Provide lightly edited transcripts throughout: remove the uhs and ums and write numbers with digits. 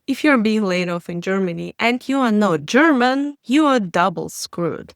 If you're being laid off in Germany and you are not German, you are double screwed.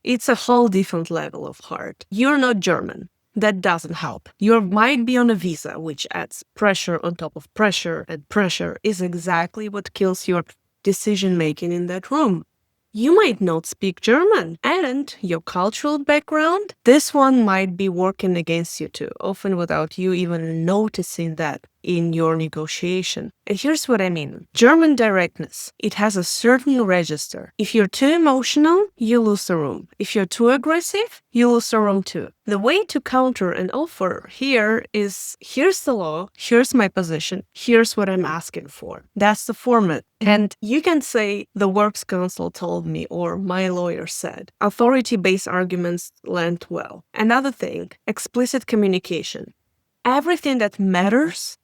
It's a whole different level of hard. You're not German. That doesn't help. You might be on a visa, which adds pressure on top of pressure, and pressure is exactly what kills your decision making in that room. You might not speak German, and your cultural background, this one might be working against you too, often without you even noticing that in your negotiation. And here's what I mean. German directness, it has a certain register. If you're too emotional, you lose the room. If you're too aggressive, you lose the room too. The way to counter an offer here is, here's the law, here's my position, here's what I'm asking for. That's the format. And you can say, the Works Council told me, or my lawyer said. Authority-based arguments land well. Another thing, explicit communication. Everything that matters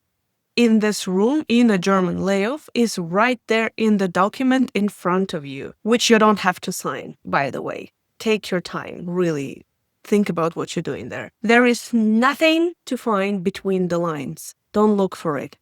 in this room, in a German layoff, is right there in the document in front of you, which you don't have to sign, by the way. Take your time, really think about what you're doing there. There is nothing to find between the lines. Don't look for it.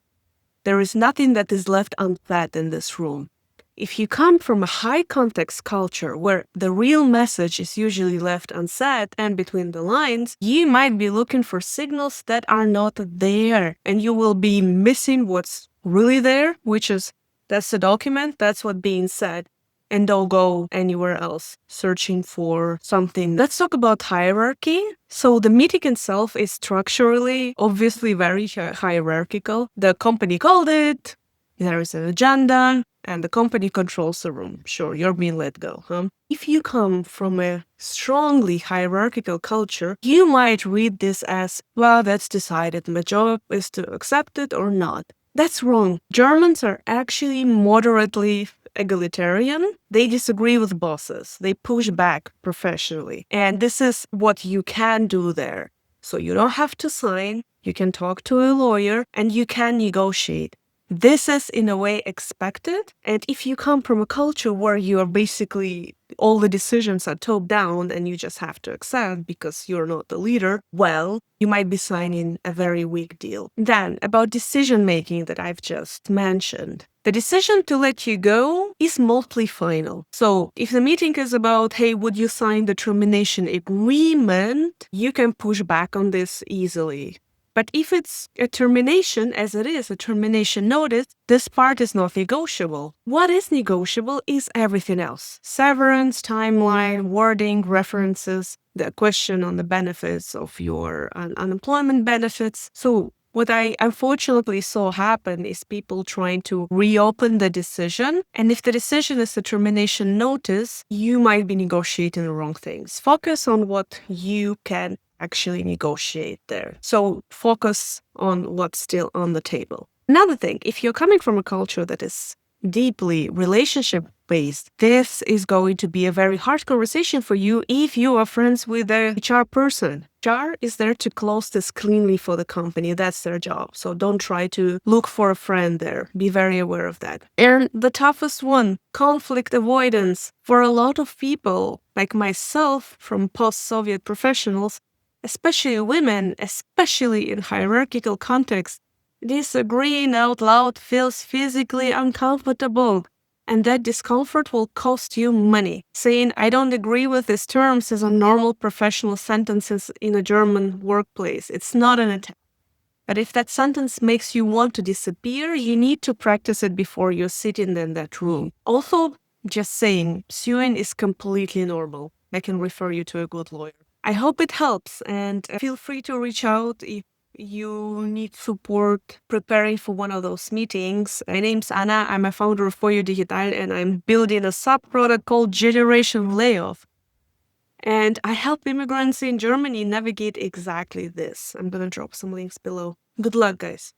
There is nothing that is left unsaid in this room. If you come from a high context culture where the real message is usually left unsaid and between the lines, you might be looking for signals that are not there, and you will be missing what's really there, which is, that's the document, that's what's being said. And don't go anywhere else searching for something. Let's talk about hierarchy. So the meeting itself is structurally, obviously very hierarchical. The company called it, there is an agenda, and the company controls the room. Sure, you're being let go, huh? If you come from a strongly hierarchical culture, you might read this as, well, that's decided. My job is to accept it or not. That's wrong. Germans are actually moderately egalitarian. They disagree with bosses. They push back professionally. And this is what you can do there. So you don't have to sign, you can talk to a lawyer, and you can negotiate. This is in a way expected. And if you come from a culture where you are basically, all the decisions are top down and you just have to accept because you're not the leader, well, you might be signing a very weak deal. Then, about decision making that I've just mentioned. The decision to let you go is mostly final. So if the meeting is about, hey, would you sign the termination agreement, you can push back on this easily. But if it's a termination, as it is, a termination notice, this part is not negotiable. What is negotiable is everything else. Severance, timeline, wording, references, the question on the benefits of your unemployment benefits. So what I unfortunately saw happen is people trying to reopen the decision. And if the decision is a termination notice, you might be negotiating the wrong things. Focus on what you can actually negotiate there. So focus on what's still on the table. Another thing, if you're coming from a culture that is deeply relationship-based, this is going to be a very hard conversation for you if you are friends with the HR person. HR is there to close this cleanly for the company. That's their job. So don't try to look for a friend there. Be very aware of that. And the toughest one, conflict avoidance. For a lot of people, like myself, from post-Soviet professionals, especially women, especially in hierarchical contexts, disagreeing out loud feels physically uncomfortable, and that discomfort will cost you money. Saying, I don't agree with these terms is a normal professional sentence in a German workplace. It's not an attack. But if that sentence makes you want to disappear, you need to practice it before you're sitting in that room. Also, just saying, suing is completely normal. I can refer you to a good lawyer. I hope it helps, and feel free to reach out if you need support preparing for one of those meetings. My name's Anna. I'm a founder of Foyo Digital, and I'm building a sub-product called Generation Layoff. And I help immigrants in Germany navigate exactly this. I'm going to drop some links below. Good luck, guys.